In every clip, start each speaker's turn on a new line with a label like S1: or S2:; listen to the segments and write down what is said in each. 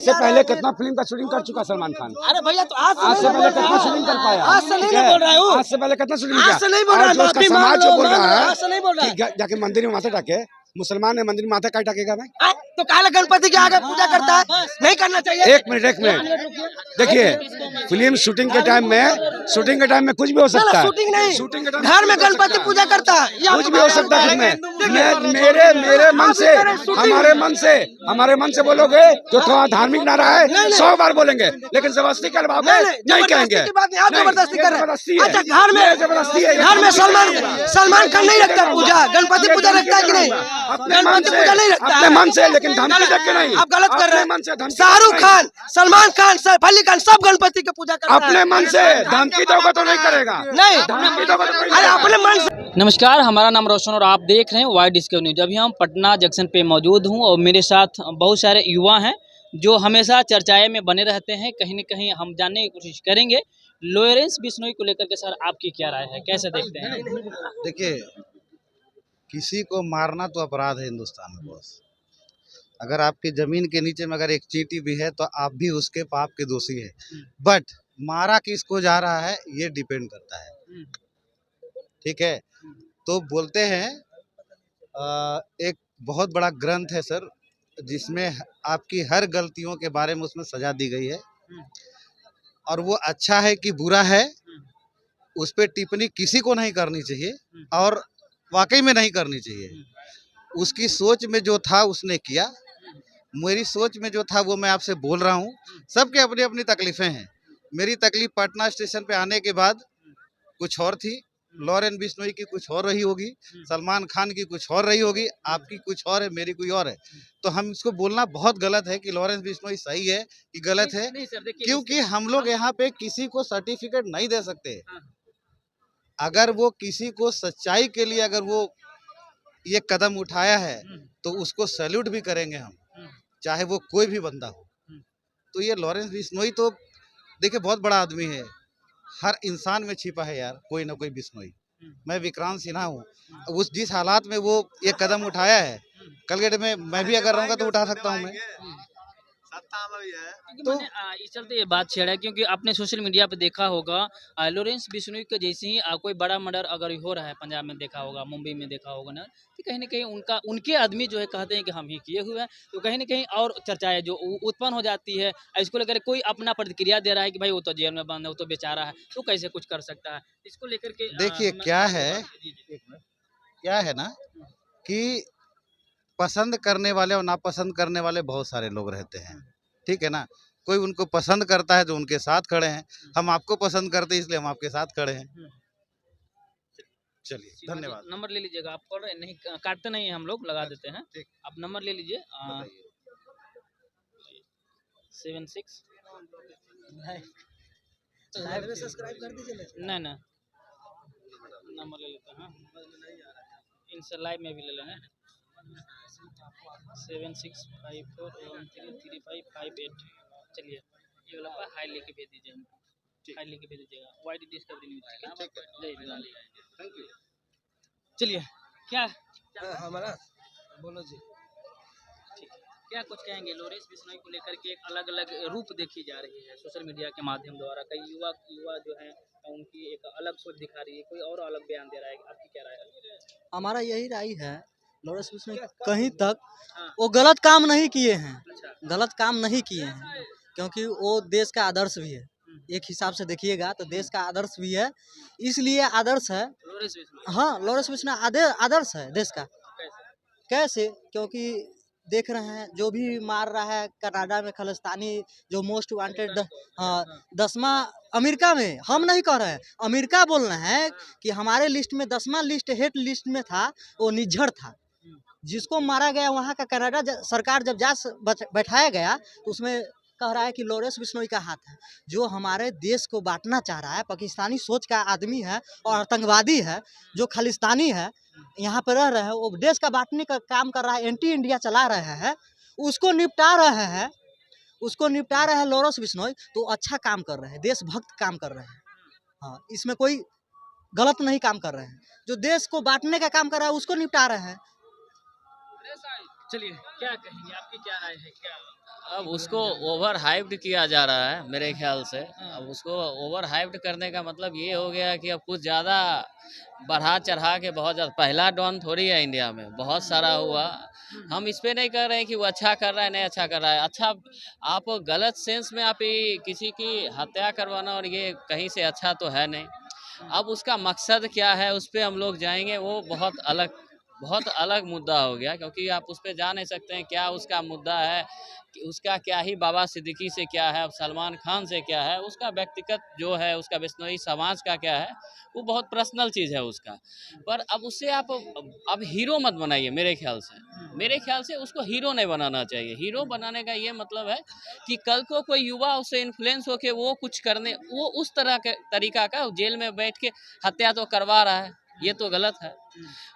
S1: इससे पहले कितना फिल्म का शूटिंग कर चुका सलमान खान?
S2: अरे भैया तो आज
S1: से पहले कितना शूटिंग कर पाया?
S2: आज से नहीं बोल रहा हूँ,
S1: आज से पहले कितना शूटिंग किया?
S2: आज से नहीं बोल रहा,
S1: और जो उसका
S2: माफी मांग
S1: समाज
S2: लो,
S1: जो बोल रहा
S2: आज से नहीं बोल रहा
S1: है कि जाके मंदिर में माथा टाके, मुसलमान ने मंदिर में माथा क्या टाकेगा भाई?
S2: तो काला गणपति के आगे पूजा करता है, नहीं करना चाहिए।
S1: एक मिनट देखिए, फिल्म शूटिंग के टाइम में कुछ भी हो सकता है।
S2: शूटिंग नहीं,
S1: शूटिंग के टाइम
S2: घर में गणपति पूजा करता है,
S1: कुछ भी हो सकता है। मेरे मन से, हमारे मन से बोलोगे जो थोड़ा धार्मिक नारा है 100 बार बोलेंगे, लेकिन जबरदस्ती करवाओगे नहीं कहेंगे।
S2: आप जबरदस्ती कर रहे हैं। अच्छा,
S1: जबरदस्ती है,
S2: घर में सलमान खान नहीं रखता पूजा, गणपति पूजा रखता है कि नहीं? गणपति पूजा नहीं रखता
S1: अपने मन से, लेकिन धमकी देख के नहीं।
S2: आप गलत कर रहे
S1: मन से
S2: हैं। शाहरुख खान, सलमान खान, सैफ अली खान सब गणपति की पूजा करते हैं।
S1: अपने मन से धमकी दोगे तो नहीं करेगा।
S2: नहीं,
S1: धमकी दोगे तो नहीं
S2: अरे अपने मन से।
S3: नमस्कार, हमारा नाम रोशन और आप देख रहे हैं वाई डिस्कवर न्यूज। अभी हम पटना जंक्शन पे मौजूद हूं और मेरे साथ बहुत सारे युवा हैं जो हमेशा चर्चाएं में बने रहते हैं। कहीं न कहीं हम जानने की कोशिश करेंगे लॉरेंस बिश्नोई को लेकर के। सर, आपकी क्या राय है, कैसे देखते हैं?
S4: देखिए, किसी को मारना तो अपराध है हिंदुस्तान में बॉस। अगर आपकी जमीन के नीचे में अगर एक चींटी भी है तो आप भी उसके पाप के दोषी है। बट मारा किसको जा रहा है ये डिपेंड करता है, ठीक है। तो बोलते हैं एक बहुत बड़ा ग्रंथ है सर, जिसमें आपकी हर गलतियों के बारे में उसमें सजा दी गई है, और वो अच्छा है कि बुरा है उस पर टिप्पणी किसी को नहीं करनी चाहिए, और वाकई में नहीं करनी चाहिए। उसकी सोच में जो था उसने किया, मेरी सोच में जो था वो मैं आपसे बोल रहा हूँ। सबके अपनी अपनी तकलीफ़ें हैं। मेरी तकलीफ़ पटना स्टेशन पे आने के बाद कुछ और थी, लॉरेंस बिश्नोई की कुछ और रही होगी, सलमान खान की कुछ और रही होगी, आपकी कुछ और है, मेरी कोई और है। तो हम इसको बोलना बहुत गलत है कि लॉरेंस बिश्नोई सही है कि गलत है, क्योंकि हम लोग यहाँ पे किसी को सर्टिफिकेट नहीं दे सकते। अगर वो किसी को सच्चाई के लिए अगर वो ये कदम उठाया है तो उसको सैल्यूट भी करेंगे हम, चाहे वो कोई भी बंदा हो। तो ये लॉरेंस बिश्नोई तो देखिए बहुत बड़ा आदमी है, हर इंसान में छिपा है यार कोई ना कोई बिश्नोई। मैं विक्रांत सिन्हा हूँ, उस जिस हालात में वो ये कदम उठाया है, कल गेट में मैं भी अगर रहूँगा तो उठा सकता हूँ मैं।
S3: तो इस चलते ये बात छेड़ा है क्योंकि आपने सोशल मीडिया पे देखा होगा लॉरेंस बिश्नोई के जैसे ही कोई बड़ा मर्डर अगर हो रहा है, पंजाब में देखा होगा, मुंबई में देखा होगा ना, तो कहीं ना कहीं उनके आदमी जो है कहते हैं कि हम ही किए हुए हैं। तो कहीं ना कहीं और चर्चाएं जो उत्पन्न हो जाती है, इसको लेकर कोई अपना प्रतिक्रिया दे रहा है कि भाई वो तो जेल में बंद है, वो तो बेचारा है, तो कैसे कुछ कर सकता है। इसको लेकर के
S4: देखिए क्या है ना कि पसंद करने वाले और नापसंद करने वाले बहुत सारे लोग रहते हैं, ठीक है ना। कोई उनको पसंद करता है तो उनके साथ खड़े हैं, हम आपको पसंद करते हैं इसलिए हम आपके साथ खड़े हैं। चलिए, धन्यवाद।
S3: नंबर ले लीजिएगा, आप कॉल नहीं काटते नहीं है, हम लोग लगा देते हैं। आप नंबर ले लीजिए 76
S2: सब्सक्राइब कर दीजिए।
S3: नहीं नंबर ले लेते हैं, इनसे लाइव में भी ले लेंगे। 7654133558। चलिए, ये वाला पर हाई लेके भेज दीजिए हमको, हाई लेके भेज दीजिएगा। वाइड डिस्कवरी न्यूज़, ठीक है। Thank you. चलिए, क्या
S2: हमारा बोलो जी।
S3: क्या कुछ कहेंगे लॉरेंस बिश्नोई को लेकर के? एक अलग अलग रूप देखी जा रही है सोशल मीडिया के माध्यम द्वारा, कई युवा जो हैं उनकी एक अलग सोच दिखा रही है, कोई और अलग बयान दे रहा है। आपकी क्या राय है?
S5: हमारा यही राय है, लॉरेंस बिश्नोई कहीं तक वो गलत काम नहीं किए हैं, गलत काम नहीं किए हैं, क्योंकि वो देश का आदर्श भी है। एक हिसाब से देखिएगा तो देश का आदर्श भी है, इसलिए आदर्श है। हाँ, लॉरेंस बिश्नोई आदर्श है देश का। कैसे? क्योंकि देख रहे हैं जो भी मार रहा है कनाडा में खालिस्तानी, जो मोस्ट वांटेड 10वां अमेरिका में, हम नहीं कह रहे हैं, अमेरिका बोल रहे हैं कि हमारे लिस्ट में 10वां लिस्ट हेट लिस्ट में था, वो निज्जर था। जिसको मारा गया वहाँ का कनाडा सरकार जब बैठाया गया तो उसमें कह रहा है कि लॉरेंस बिश्नोई का हाथ है, जो हमारे देश को बांटना चाह रहा है, पाकिस्तानी सोच का आदमी है और आतंकवादी है, जो खालिस्तानी है, यहाँ पर रह रहे हैं, वो देश का बांटने का काम कर रहा है, एंटी इंडिया चला रहे हैं, उसको निपटा रहे हैं, लॉरेंस बिश्नोई। तो अच्छा काम कर रहे हैं, देशभक्त काम कर रहे हैं। हाँ, इसमें कोई गलत नहीं काम कर रहे हैं। जो देश को बांटने का काम कर रहा है उसको निपटा रहे हैं।
S3: चलिए, क्या कहेंगे, आपकी क्या राय है, क्या?
S6: अब उसको ओवर हाइप्ड किया जा रहा है मेरे ख्याल से। अब उसको ओवर हाइप्ड करने का मतलब ये हो गया कि अब कुछ ज़्यादा बढ़ा चढ़ा के बहुत ज़्यादा, पहला डॉन थोड़ी है इंडिया में, बहुत सारा हुआ। हम इस पे नहीं कह रहे हैं कि वो अच्छा कर रहा है नहीं अच्छा कर रहा है। अच्छा, आप गलत सेंस में आप ये किसी की हत्या करवाना और ये कहीं से अच्छा तो है नहीं। अब उसका मकसद क्या है उस पे हम लोग जाएंगे, वो बहुत अलग मुद्दा हो गया, क्योंकि आप उस पे जा नहीं सकते हैं क्या उसका मुद्दा है, कि उसका क्या ही बाबा सिद्दीकी से क्या है, अब सलमान खान से क्या है, उसका व्यक्तिगत जो है, उसका बिश्नोई समाज का क्या है, वो बहुत पर्सनल चीज़ है उसका। पर अब उससे आप अब हीरो मत बनाइए मेरे ख्याल से। मेरे ख्याल से उसको हीरो नहीं बनाना चाहिए। हीरो बनाने का ये मतलब है कि कल को कोई युवा उससे इन्फ्लुएंस होके वो कुछ करने, वो उस तरह के तरीका का जेल में बैठ के हत्या तो करवा रहा है, ये तो गलत है।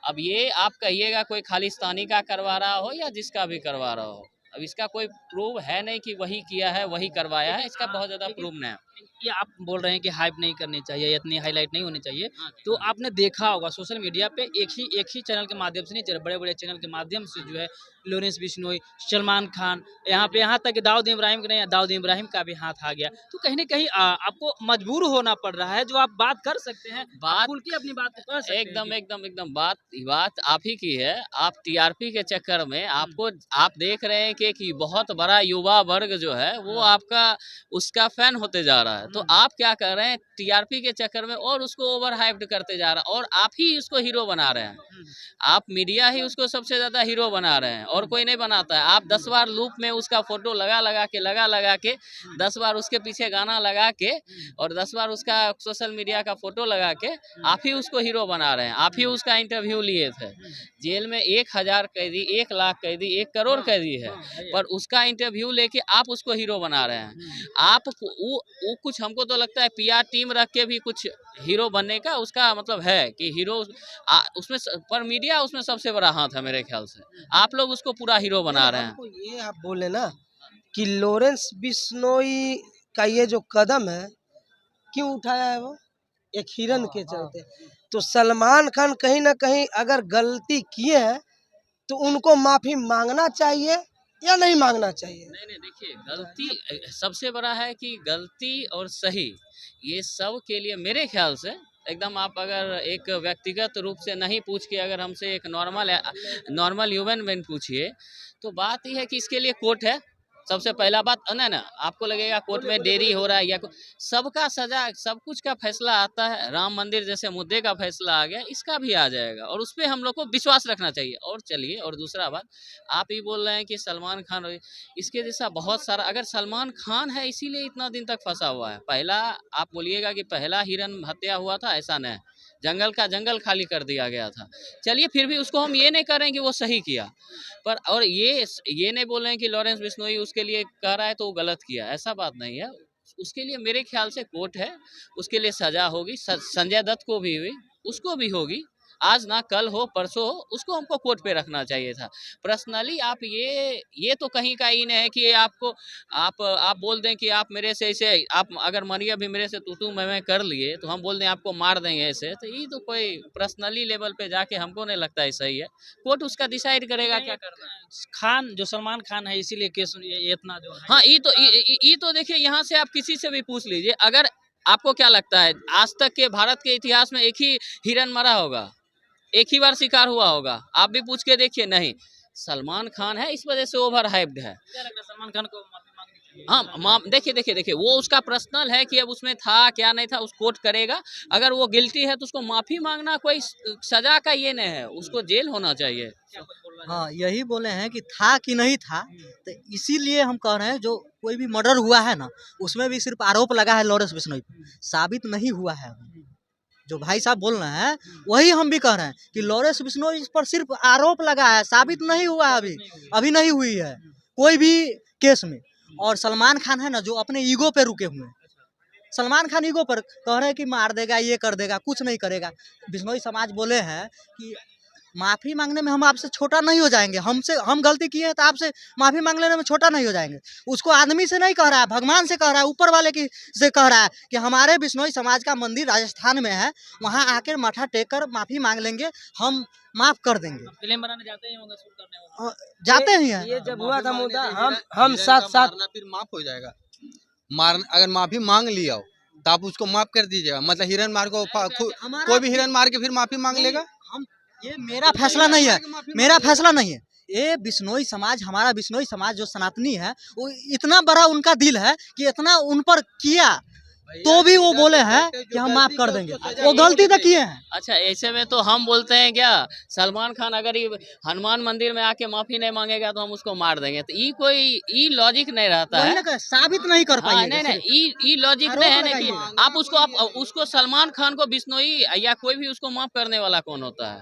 S6: अब ये आप कहिएगा कोई खालिस्तानी का करवा रहा हो या जिसका भी करवा रहा हो, अब इसका कोई प्रूव है नहीं कि वही किया है वही करवाया है, इसका बहुत ज़्यादा प्रूव नहीं है।
S3: ये आप बोल रहे हैं कि हाइप नहीं करनी चाहिए, इतनी हाईलाइट नहीं होनी चाहिए, तो आपने देखा होगा सोशल मीडिया पे एक ही चैनल के माध्यम से नहीं, बड़े-बड़े चैनल के माध्यम से जो है लॉरेंस बिश्नोई, सलमान खान, यहाँ तक कि दाऊद इब्राहिम के नहीं, दाऊद इब्राहिम का भी हाथ आ गया। तो कहीं न कहीं आपको मजबूर होना पड़ रहा है, जो आप बात कर सकते हैं,
S6: बात
S3: खुल के अपनी बात को कह सकते हैं
S6: एकदम
S3: कि
S6: एकदम एकदम बात आप ही की है। आप टीआरपी के चक्कर में आप देख रहे हैं कि बहुत बड़ा युवा वर्ग जो है वो आपका उसका फैन होते जा रहा है। तो आप क्या कर रहे हैं, टीआरपी के चक्कर में और उसको ओवर हाइप्ड करते जा रहा है, और आप ही उसको हीरो बना रहे हैं। आप मीडिया ही उसको सबसे ज्यादा हीरो बना रहे हैं और कोई नहीं बनाता है। आप 10 बार लूप में उसका फोटो लगा के 10 बार उसके पीछे गाना लगा के और 10 बार उसका सोशल मीडिया का फोटो लगा के आप ही उसको हीरो बना रहे हैं। आप ही उसका इंटरव्यू लिए थे। जेल में 1000 कैदी, 1 लाख कैदी, 1 करोड़ कैदी है, पर उसका इंटरव्यू लेके आप उसको हीरो बना रहे हैं। आप वो कुछ, हमको तो लगता है पीआर टीम रख के भी कुछ हीरो बनने का उसका मतलब है कि हीरो उसमें पर मीडिया उसमें सबसे बड़ा हाथ है मेरे ख्याल से। आप लोग उसको पूरा हीरो बना रहे हैं।
S2: हमको ये आप बोले ना कि लॉरेंस बिश्नोई का ये जो कदम है, क्यों उठाया है वो? एक हिरन के चलते। तो सलमान खान कहीं ना कहीं अगर गलती किए हैं तो उनको माफी मांगना चाहिए या नहीं मांगना चाहिए?
S6: नहीं देखिए, गलती सबसे बड़ा है कि गलती और सही ये सब के लिए मेरे ख्याल से एकदम, आप अगर एक व्यक्तिगत रूप से नहीं पूछ के अगर हमसे एक नॉर्मल ह्यूमन बीइंग पूछिए, तो बात यह है कि इसके लिए कोर्ट है। सबसे पहला बात ना आपको लगेगा कोर्ट में देरी हो रहा है या सबका सजा सब कुछ का फैसला आता है। राम मंदिर जैसे मुद्दे का फैसला आ गया, इसका भी आ जाएगा और उस पर हम लोग को विश्वास रखना चाहिए। और चलिए, और दूसरा बात, आप ही बोल रहे हैं कि सलमान खान, इसके जैसा बहुत सारा, अगर सलमान खान है इसीलिए इतना दिन तक फंसा हुआ है। पहला आप बोलिएगा कि पहला हिरन हत्या हुआ था, ऐसा नहीं, जंगल का जंगल खाली कर दिया गया था। चलिए, फिर भी उसको हम ये नहीं करें कि वो सही किया, पर और ये नहीं बोल रहे हैं कि लॉरेंस बिश्नोई उसके लिए कह रहा है तो वो गलत किया, ऐसा बात नहीं है। उसके लिए मेरे ख्याल से कोर्ट है, उसके लिए सजा होगी। संजय दत्त को भी हुई, उसको भी होगी, आज ना कल हो परसों हो, उसको हमको कोर्ट पे रखना चाहिए था। पर्सनली आप ये तो कहीं का ही नहीं है कि आपको आप बोल दें कि आप मेरे से ऐसे, आप अगर मानिए अभी मेरे से तू मैं कर लिए तो हम बोल दें आपको मार देंगे ऐसे, तो ये तो कोई पर्सनली लेवल पे जाके हमको नहीं लगता है सही है। कोर्ट उसका डिसाइड करेगा क्या करना है।
S3: खान जो सलमान खान है इसीलिए केस ये इतना जो है।
S6: हाँ, ये तो देखिए, यहाँ से आप किसी से भी पूछ लीजिए, अगर आपको क्या लगता है आज तक के भारत के इतिहास में एक ही हिरन मरा होगा, एक ही बार शिकार हुआ होगा? आप भी पूछ के देखिए, नहीं। सलमान खान है, इस वजह से ओवर हाइप्ड है।
S3: क्या लगता है सलमान खान को माफी मांगनी चाहिए?
S6: हाँ, देखिए वो उसका पर्सनल है कि अब उसमें था क्या नहीं था, उस कोर्ट करेगा। अगर वो गिल्टी है तो उसको माफी मांगना कोई सजा का ये नहीं है, उसको जेल होना चाहिए।
S3: क्या कुछ बोल रहे हैं?
S5: हाँ, यही बोले हैं कि था कि नहीं था, तो इसीलिए हम कह रहे हैं जो कोई भी मर्डर हुआ है ना, उसमें भी सिर्फ आरोप लगा है लॉरेंस बिश्नोई पे, साबित नहीं हुआ है अभी। जो भाई साहब बोल रहे हैं वही हम भी कह रहे हैं कि लॉरेंस बिश्नोई पर सिर्फ आरोप लगा है, साबित नहीं हुआ है अभी नहीं हुई है कोई भी केस में। और सलमान खान है ना, जो अपने ईगो पे रुके हुए हैं, सलमान खान ईगो पर कह रहे हैं कि मार देगा, ये कर देगा, कुछ नहीं करेगा। बिश्नोई समाज बोले हैं कि माफी मांगने में हम आपसे छोटा नहीं हो जाएंगे। हम गलती किए हैं तो आपसे माफी मांग लेने में छोटा नहीं हो जाएंगे। उसको आदमी से नहीं कह रहा है, भगवान से कह रहा है, ऊपर वाले की से कह रहा है कि हमारे बिश्नोई समाज का मंदिर राजस्थान में है, वहाँ आकर माथा टेक कर माफी मांग लेंगे, हम माफ कर देंगे।
S3: फिल्म बनाने जाते ही होंगे, शूट करने होंगे।
S5: जाते ही हैं।
S2: ये जब हुआ था मुद्दा, हम साथ साथ
S7: मारना फिर माफ हो जाएगा। अगर माफी मांग लिया हो तो आप उसको माफ कर दीजिएगा। मतलब हिरन मार को कोई भी हिरन मार के फिर माफी मांग लेगा।
S5: ये मेरा फैसला नहीं है, मेरा फैसला नहीं है। ये बिश्नोई समाज, हमारा बिश्नोई समाज जो सनातनी है, वो इतना बड़ा उनका दिल है कि इतना उन पर किया तो भी वो बोले हैं कि हम माफ कर देंगे। वो गलती तो किए हैं।
S6: अच्छा, ऐसे में तो हम बोलते हैं क्या, सलमान खान अगर ये हनुमान मंदिर में आके माफी नहीं मांगेगा तो हम उसको मार देंगे, तो ये कोई लॉजिक नहीं रहता है।
S5: साबित नहीं कर पाएंगे।
S6: नहीं, लॉजिक नहीं है ना कि आप उसको सलमान खान को बिश्नोई या कोई भी उसको माफ करने वाला कौन होता है।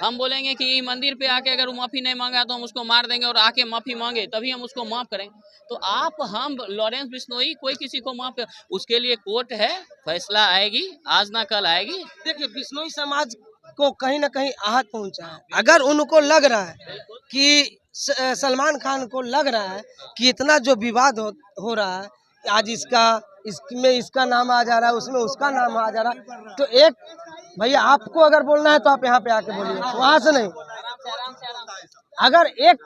S6: हम बोलेंगे कि ये मंदिर पे आके अगर वो माफी नहीं मांगा तो हम उसको मार देंगे, और आके माफी मांगे तभी हम उसको माफ करेंगे। तो हम लॉरेंस बिश्नोई कोई किसी को माफ, उसके लिए कोर्ट है, फैसला आएगी, आज ना कल आएगी।
S2: देखिए, बिश्नोई समाज को कहीं ना कहीं आहत पहुंचा है। अगर उनको लग रहा है कि सलमान खान को लग रहा है कि इतना जो विवाद हो रहा है, आज इसमें इसका नाम आ जा रहा है, उसमें उसका नाम आ जा रहा है, तो एक भैया आपको अगर बोलना है तो आप यहाँ पे आके बोलिए, वहां से नहीं। अगर एक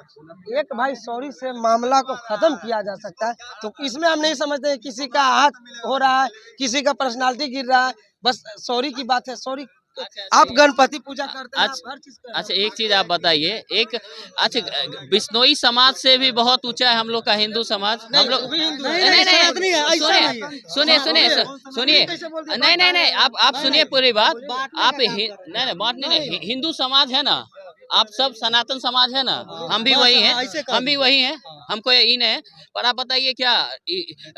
S2: भाई सॉरी से मामला को खत्म किया जा सकता है, तो इसमें हम नहीं समझते किसी का आहत हो रहा है, किसी का पर्सनालिटी गिर रहा है, बस सॉरी की बात है। सॉरी, आप गणपति पूजा करते हैं, आप हर चीज करते हैं।
S6: अच्छा, एक चीज आप बताइए, बिश्नोई समाज से भी बहुत ऊंचा है हम लोग का हिंदू समाज। हम लोग सुनिए, नहीं, आप सुनिए पूरी बात। आप नहीं, हिंदू समाज है ना, आप सब सनातन समाज है ना, हम भी वही हैं, हमको ये इन है। पर आप बताइए, क्या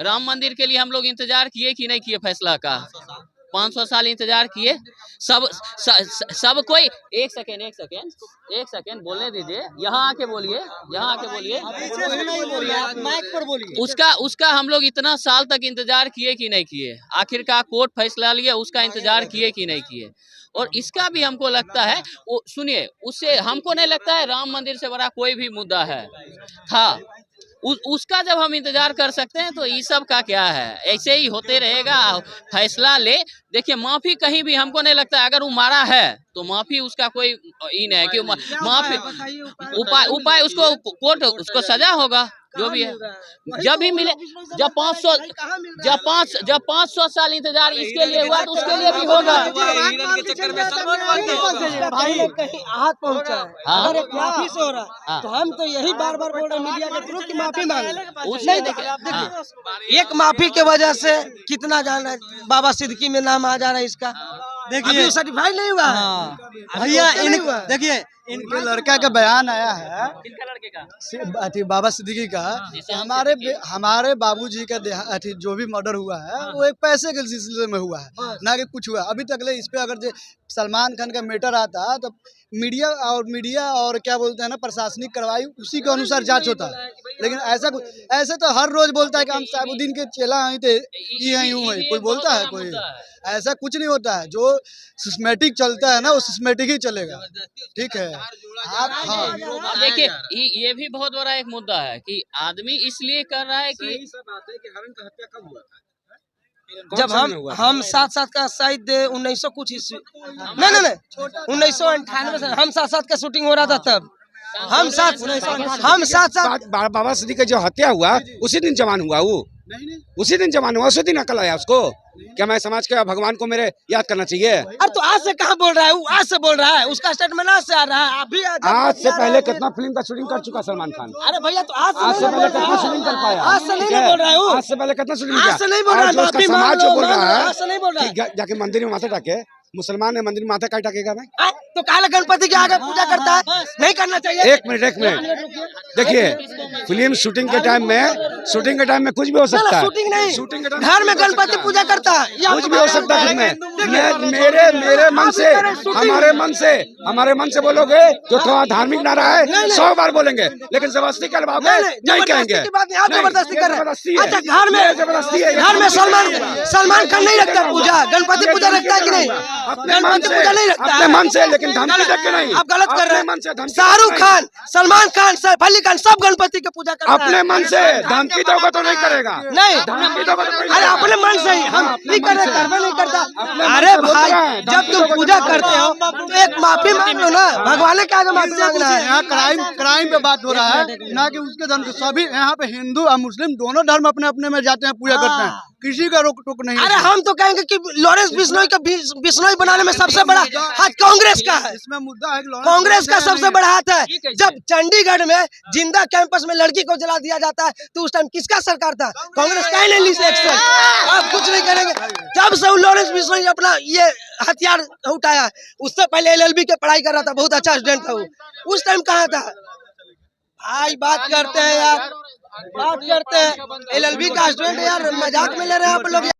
S6: राम मंदिर के लिए हम लोग इंतजार किए कि नहीं किए फैसला का? 500 साल इंतजार किए सब कोई। एक सेकेंड बोलने दीजिए, यहाँ आके बोलिए। उसका हम लोग इतना साल तक इंतजार किए कि नहीं किए? आखिरकार कोर्ट फैसला लिया, उसका इंतजार किए कि नहीं किए? और इसका भी हमको लगता है, सुनिए, उससे हमको नहीं लगता है राम मंदिर से बड़ा कोई भी मुद्दा था। उसका जब हम इंतजार कर सकते हैं, तो ये सब का क्या है? ऐसे ही होते रहेगा, फैसला ले। देखिए, माफी कहीं भी हमको नहीं लगता है, अगर वो मारा है तो माफी उसका कोई इन है कि माफी उपाय उसको कोर्ट, उसको सजा होगा जो भी है। जब भी मिले, जब 500 साल इंतजार इसके लिए हुआ, तो उसके लिए भी होगा।
S2: कहीं आहत पहुंचा है, अगर एक माफी से हो रहा है, तो हम तो यही बार बार बोल रहे हैं मीडिया के थ्रू कि माफी मांगे। देखिए, एक माफी के वजह से कितना जाना, बाबा सिद्दीकी में नाम आ जा रहा है इसका। देखिए, सर्टिफाइड नहीं हुआ
S5: भैया। देखिए,
S7: इनके लड़का का बयान आया है,
S3: किनका लड़के का?
S7: बाबा सिद्दीकी का, हमारे बाबूजी का जो भी मर्डर हुआ है, वो एक पैसे के सिलसिले में हुआ है, ना कि कुछ हुआ। अभी तक इस पे अगर सलमान खान का मैटर आता तो मीडिया और क्या बोलते हैं ना, प्रशासनिक कार्रवाई उसी के अनुसार जांच होता है। लेकिन ऐसे तो हर रोज बोलता है कि हम साहिबुद्दीन के चेला हैं, यूं है, कोई बोलता है? कोई ऐसा कुछ नहीं होता है। जो सिस्टमेटिक चलता है ना, वो सिस्टमेटिक ही चलेगा। ठीक है।
S6: आप देखिए, ये भी बहुत बड़ा एक मुद्दा है कि आदमी इसलिए कर रहा है कि
S2: जब हम साथ का शायद 1900 कुछ ईस्वी, नहीं 1998 से हम साथ का शूटिंग हो रहा था, तब हम साथ
S1: बाबा सिद्दीकी का जो हत्या हुआ, उसी दिन जवान हुआ, उसी दिन अकल आया उसको। क्या मैं समाज के भगवान को मेरे याद करना चाहिए?
S2: अरे तो आज से कहाँ बोल रहा है? वो आज से बोल रहा है, उसका स्टेटमेंट आज से आ रहा है। अभी
S1: आज से पहले कितना फिल्म का शूटिंग कर चुका सलमान खान?
S2: अरे भैया, तो आज से
S1: पहले कितना शूटिंग कर पाया?
S2: आज से नहीं बोल रहा है,
S1: आज से पहले कितना शूटिंग किया?
S2: आज से नहीं बोल रहा है,
S1: समाज जो बोल रहा
S2: आज से नहीं बोल रहा
S1: है जाके मंदिर में माथा टाके, मुसलमान ने मंदिर में माथा क्या टाकेगा भाई?
S2: तो काला गणपति के आगे पूजा करता है, नहीं करना चाहिए।
S1: एक मिनट देखिए, फिल्म शूटिंग के टाइम में कुछ भी हो सकता है।
S2: शूटिंग नहीं, घर में गणपति पूजा करता है,
S1: कुछ भी हो सकता है। मेरे मन से, हमारे मन से बोलोगे जो थोड़ा धार्मिक नारा है, 100 बार बोलेंगे, लेकिन जबरदस्ती करवाओगे नहीं कहेंगे।
S2: जबरदस्ती कर रहे हैं। अच्छा,
S1: जबरदस्ती है।
S2: घर में सलमान खान नहीं रखता पूजा, गणपति पूजा रखता है कि नहीं?
S1: अपने मन से, लेकिन लेकिन धमकी देके नहीं।
S2: आप गलत कर रहे
S1: अपने मन से
S2: हैं।
S1: धमकी
S2: शाहरुख
S1: नहीं।
S2: खान, सलमान खान, सैफ अली खान सब गणपति की पूजा करते हैं।
S1: अपने मन से धमकी दोगे तो नहीं करेगा।
S2: नहीं,
S1: धमकी दोगे तो कोई
S2: अरे
S1: नहीं
S2: अपने मन से ही हम नहीं कर रहे, करवे नहीं करता। अरे भाई जब तुम पूजा करते हो तो एक माफी मांग लो ना, भगवान के आगे माफी मांगना है।
S7: यहाँ क्राइम पे बात हो रहा है, ना कि उसके धर्म के। सभी यहाँ पे हिंदू और मुस्लिम दोनों धर्म अपने अपने में जाते हैं, पूजा करते हैं, किसी का रोक टोक नहीं।
S2: अरे हम तो कहेंगे कि लॉरेंस बिश्नोई का बिश्नोई बनाने में सबसे बड़ा हाथ कांग्रेस का है।
S7: इसमें मुद्दा है कि
S2: कांग्रेस का सबसे बड़ा हाथ है। जब चंडीगढ़ में जिंदा कैंपस में लड़की को जला दिया जाता है तो उस टाइम किसका सरकार था? कांग्रेस का ही नहीं ली एक्शन। आप कुछ नहीं करेंगे। जब से लॉरेंस बिश्नोई अपना ये हथियार उठाया, उससे पहले एलएलबी के पढ़ाई कर रहा था, बहुत अच्छा स्टूडेंट था वो, उस टाइम कहाँ था भाई? बात करते हैं यार, बात करते हैं एलएलबी का स्टूडेंट यार, मजाक में ले रहे हैं आप लोग।